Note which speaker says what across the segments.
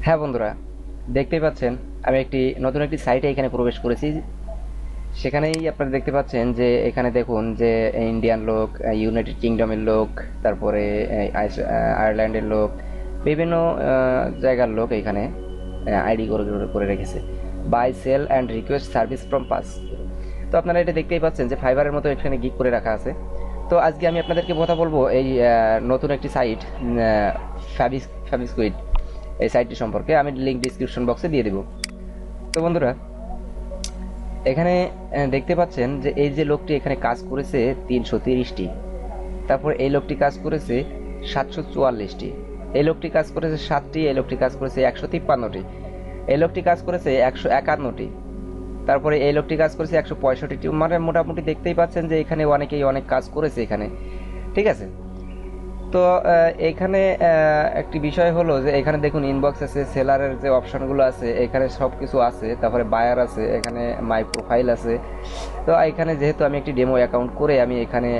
Speaker 1: হ্যাঁ বন্ধুরা, দেখতেই পাচ্ছেন আমি নতুন একটি সাইটে এখানে প্রবেশ করেছি। সেখানেই আপনারা দেখতে পাচ্ছেন যে এখানে দেখুন যে ইন্ডিয়ান লোক, ইউনাইটেড কিংডমের লোক, তারপরে আয়ারল্যান্ডের লোক, বিভিন্ন জায়গার লোক এখানে আইডি করে করে করে রেখেছে। Buy sell and request service from pass. তো আপনারা এটা দেখতেই পাচ্ছেন যে ফাইবারের মতো এখানে গিগ করে রাখা আছে। তো আজকে আমি আপনাদেরকে কথা বলবো এই নতুন একটি সাইট ফ্যাবিস্কুইড, এই সাইটটি সম্পর্কে। আমি লিঙ্ক ডিসক্রিপশন বক্সে দিয়ে দেবো। তো বন্ধুরা, এখানে দেখতে পাচ্ছেন যে এই যে লোকটি এখানে কাজ করেছে 330টি, তারপর এই লোকটি কাজ করেছে 744টি, এই লোকটি কাজ করেছে 7টি, এই লোকটি কাজ করেছে 153টি, এই লোকটি কাজ করেছে 151টি, তারপরে এই লোকটি কাজ করেছে 165টি। মানে মোটামুটি দেখতেই পাচ্ছেন যে এখানে অনেকেই অনেক কাজ করেছে এখানে, ঠিক আছে। তো এইখানে একটি বিষয় হলো যে এখানে দেখুন ইনবক্স আছে, সেলারের যে অপশনগুলো আছে এখানে সব কিছু আছে, তারপরে বায়ার আছে, এখানে মাই প্রোফাইল আছে। তো এখানে যেহেতু আমি একটি ডেমো অ্যাকাউন্ট করে আমি এখানে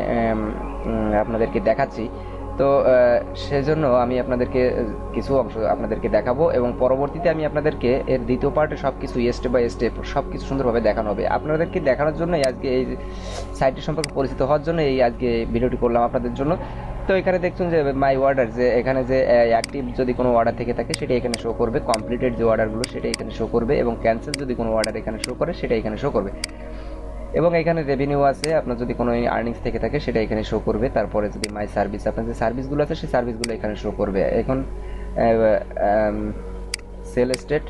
Speaker 1: আপনাদেরকে দেখাচ্ছি, তো সেজন্য আমি আপনাদেরকে কিছু অংশ আপনাদেরকে দেখাবো এবং পরবর্তীতে আমি আপনাদেরকে এর দ্বিতীয় পার্টে সব কিছু স্টেপ বাই স্টেপ সব কিছু সুন্দরভাবে দেখানো হবে। আপনাদেরকে দেখানোর জন্যই আজকে এই সাইটটি সম্পর্কে পরিচিত হওয়ার জন্য এই আজকে ভিডিওটি করলাম আপনাদের জন্য। তো এখানে দেখছেন যে মাই অর্ডার, যে এখানে যে অ্যাক্টিভ যদি কোনো অর্ডার থেকে থাকে সেটা এখানে শো করবে, কমপ্লিটেড যে অর্ডারগুলো সেটা এখানে শো করবে, এবং ক্যান্সেল যদি কোনো অর্ডার এখানে শো করে সেটা এখানে শো করবে। এবং এখানে রেভিনিউ আছে, আপনার যদি কোনো আর্নিংস থেকে থাকে সেটা এখানে শো করবে। তারপরে যদি মাই সার্ভিস, আপনার যে সার্ভিসগুলো আছে সেই সার্ভিসগুলো এখানে শো করবে। এখন সেল স্টেট,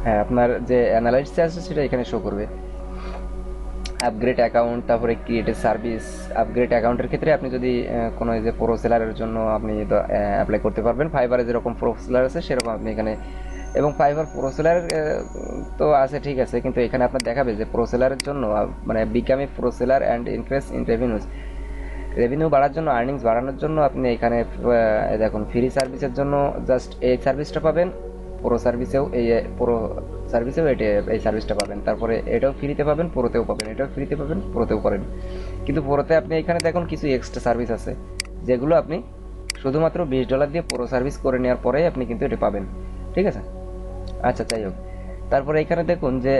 Speaker 1: হ্যাঁ, আপনার যে অ্যানালাইসিস আছে সেটা এখানে শো করবে। আপগ্রেড অ্যাকাউন্ট, তারপরে ক্রিয়েটেড সার্ভিস। আপগ্রেড অ্যাকাউন্টের ক্ষেত্রে আপনি যদি কোনো যে প্রো সেলারের জন্য আপনি অ্যাপ্লাই করতে পারবেন, ফাইবারে যেরকম প্রো সেলার আছে সেরকম আপনি এখানে, এবং ফাইবার প্রো সেলার তো আছে, ঠিক আছে, কিন্তু এখানে আপনার দেখাবে যে প্রো সেলারের জন্য মানে become a pro seller and increase in revenues, revenue বাড়ার জন্য, আর্নিংস বাড়ানোর জন্য আপনি এখানে দেখুন ফ্রি সার্ভিসের জন্য জাস্ট এই সার্ভিসটা পাবেন, প্রো সার্ভিসেও এই সার্ভিসটা পাবেন, তারপরে এটাও ফ্রিতে পাবেন, প্রোতেও পাবেন, এটাও ফ্রিতে পাবেন, প্রোতেও পাবেন। কিন্তু প্রোতে আপনি এখানে দেখুন কিছু এক্সট্রা সার্ভিস আছে যেগুলো আপনি শুধুমাত্র $20 দিয়ে প্রো সার্ভিস করে নেওয়ার পরেই আপনি কিন্তু এটা পাবেন, ঠিক আছে। আচ্ছা, যাই হোক, তারপরে এখানে দেখুন যে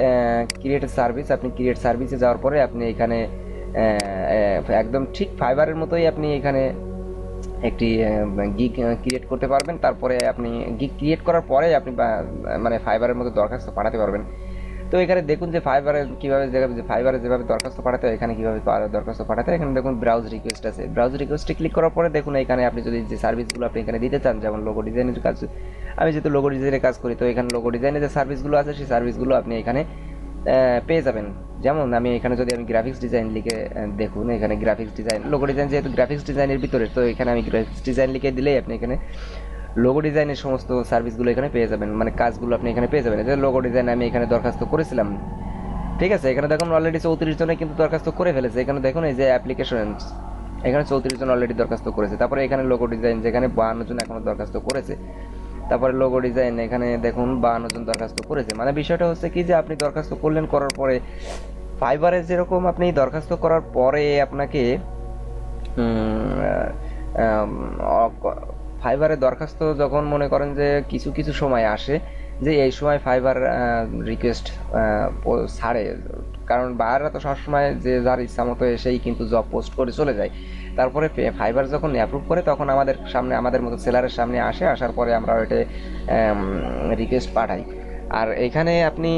Speaker 1: ক্রিয়েট সার্ভিস, আপনি ক্রিয়েট সার্ভিসে যাওয়ার পরে আপনি এখানে একদম ঠিক ফাইবারের মতোই আপনি এখানে একটি গিগ ক্রিয়েট করতে পারবেন। তারপরে আপনি গিগ ক্রিয়েট করার পরে আপনি মানে ফাইবারের মতো দরখাস্ত পাঠাতে পারবেন। তো এখানে দেখুন যে ফাইবারে কীভাবে, ফাইবারে যেভাবে দরখাস্ত পাঠাতে হয় এখানে কীভাবে দরখাস্ত পাঠাতে হয়। এখানে দেখুন ব্রাউজ রিকোয়েস্ট আছে, ব্রাউজ রিকোয়েস্টে ক্লিক করার পরে দেখুন এখানে আপনি যদি যে সার্ভিসগুলো আপনি এখানে দিতে চান, যেমন লোগো ডিজাইনের কাজ, আমি যেহেতু লোগো ডিজাইনের কাজ করি তো এখানে লোগো ডিজাইনের যে সার্ভিসগুলো আছে সেই সার্ভিসগুলো আপনি এখানে পেয়ে যাবেন। যেমন আমি এখানে যদি আমি গ্রাফিক্স ডিজাইন লিখে দেখুন, এখানে গ্রাফিক্স ডিজাইন, লোগো ডিজাইন যেহেতু গ্রাফিক্স ডিজাইনের ভিতরে, তো এখানে আমি গ্রাফিক্স ডিজাইন লিখে দিলেই আপনি এখানে লোগো ডিজাইনের সমস্ত সার্ভিসগুলো এখানে পেয়ে যাবেন, মানে কাজগুলো আপনি এখানে পেয়ে যাবেন। যে লোগো ডিজাইন আমি এখানে দরখাস্ত করেছিলাম, ঠিক আছে, এখানে দেখুন অলরেডি 34 জনে কিন্তু দরখাস্ত করে ফেলেছে। এখানে দেখুন এই যে অ্যাপ্লিকেশন, এখানে 34 জন অলরেডি দরখাস্ত করেছে। তারপরে এখানে লোগো ডিজাইন যেখানে 52 জন এখনো দরখাস্ত করেছে। তারপরে লোগো ডিজাইন এখানে দেখুন 52 জন দরখাস্ত করেছে। মানে বিষয়টা হচ্ছে কি যে আপনি দরখাস্ত করলেন, করার পরে ফাইবারে যেরকম আপনি দরখাস্ত করার পরে আপনাকে ফাইবারে দরখাস্ত যখন মনে করেন যে কিছু কিছু সময় আসে যে এই সময় ফাইবার রিকোয়েস্ট ছাড়ে, কারণ বায়াররা তো সবসময় যে যার ইচ্ছা মতো এসেই কিন্তু জব পোস্ট করে চলে যায়। তারপরে ফাইবার যখন অ্যাপ্রুভ করে তখন আমাদের সামনে, আমাদের মতো সেলারের সামনে আসে, আসার পরে আমরা ওইটা রিকোয়েস্ট পাঠাই। আর এখানে আপনি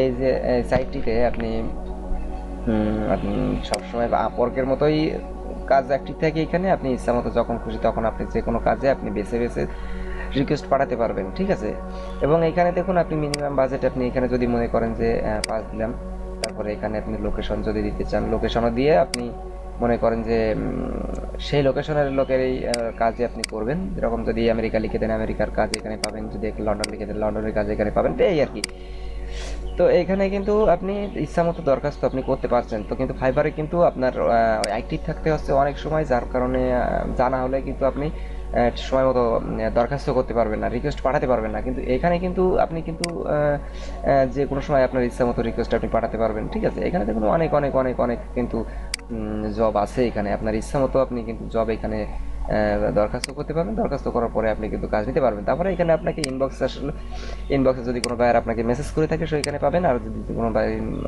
Speaker 1: এই যে সাইটটিতে আপনি সবসময় আপওয়ার্কের মতোই কাজ অ্যাক্টিভ থাকে। এখানে আপনি ইচ্ছা মতো যখন খুশি তখন আপনি যে কোনো কাজে আপনি বেছে বেছে রিকোয়েস্ট পাঠাতে পারবেন, ঠিক আছে। এবং এখানে দেখুন আপনি মিনিমাম বাজেট আপনি এখানে যদি মনে করেন যে 5 দিলাম, তারপরে এখানে আপনি লোকেশন যদি দিতে চান লোকেশনও দিয়ে আপনি মনে করেন যে সেই লোকেশনের লোকের এই কাজে আপনি করবেন। যেরকম যদি আমেরিকা লিখে দেন আমেরিকার কাজ এখানে পাবেন, যদি লন্ডন লিখে দেন লন্ডনের কাজ এখানে পাবেন, তো এই আর কি। তো এখানে কিন্তু আপনি ইচ্ছা মতো দরখাস্ত আপনি করতে পারছেন। তো কিন্তু ফাইবারে কিন্তু আপনার অ্যাক্টিভ থাকতে হচ্ছে অনেক সময়, যার কারণে জানা হলে কিন্তু আপনি সময় মতো দরখাস্ত করতে পারবেন না, রিকোয়েস্ট পাঠাতে পারবেন না। কিন্তু এখানে কিন্তু আপনি কিন্তু যে কোনো সময় আপনার ইচ্ছা মতো রিকোয়েস্ট আপনি পাঠাতে পারবেন, ঠিক আছে। এখানে দেখুন অনেক অনেক অনেক অনেক কিন্তু জব আছে, এখানে আপনার ইচ্ছা মতো আপনি কিন্তু জব এখানে দরখাস্ত করতে পারবেন। দরখাস্ত করার পরে আপনি কিন্তু কাজ নিতে পারবেন। তারপরে এখানে আপনাকে ইনবক্সে যদি কোনো বায়ার আপনাকে মেসেজ করে থাকে সেখানে পাবেন, আর যদি কোনো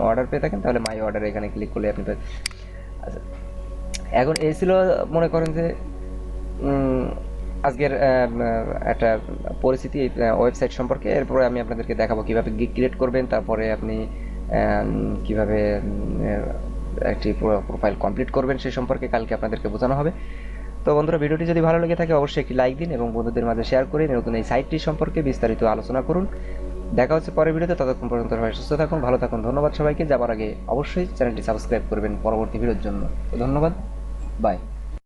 Speaker 1: অর্ডার পেয়ে থাকেন তাহলে মাই অর্ডারে এখানে ক্লিক করলে আপনি পাবেন। আচ্ছা, এখন এই ছিল মনে করেন যে আজকের একটা পরিস্থিতি ওয়েবসাইট সম্পর্কে। এরপরে আমি আপনাদেরকে দেখাবো কিভাবে গিগ ক্রিয়েট করবেন, তারপরে আপনি কিভাবে একটি প্রোফাইল কমপ্লিট করবেন সেই সম্পর্কে কালকে আপনাদেরকে বোঝানো হবে। তো বন্ধুরা, ভিডিওটি যদি ভালো লেগে থাকে অবশ্যই একটি লাইক দিন এবং বন্ধুদের মাঝে শেয়ার করে নতুন এই সাইটটি সম্পর্কে বিস্তারিত আলোচনা করুন। দেখা হচ্ছে পরের ভিডিওতে, ততক্ষণ পর্যন্ত সবাই সুস্থ থাকুন, ভালো থাকুন। ধন্যবাদ সবাইকে। যাবার আগে অবশ্যই চ্যানেলটি সাবস্ক্রাইব করবেন পরবর্তী ভিডিওর জন্য। তো ধন্যবাদ, বাই।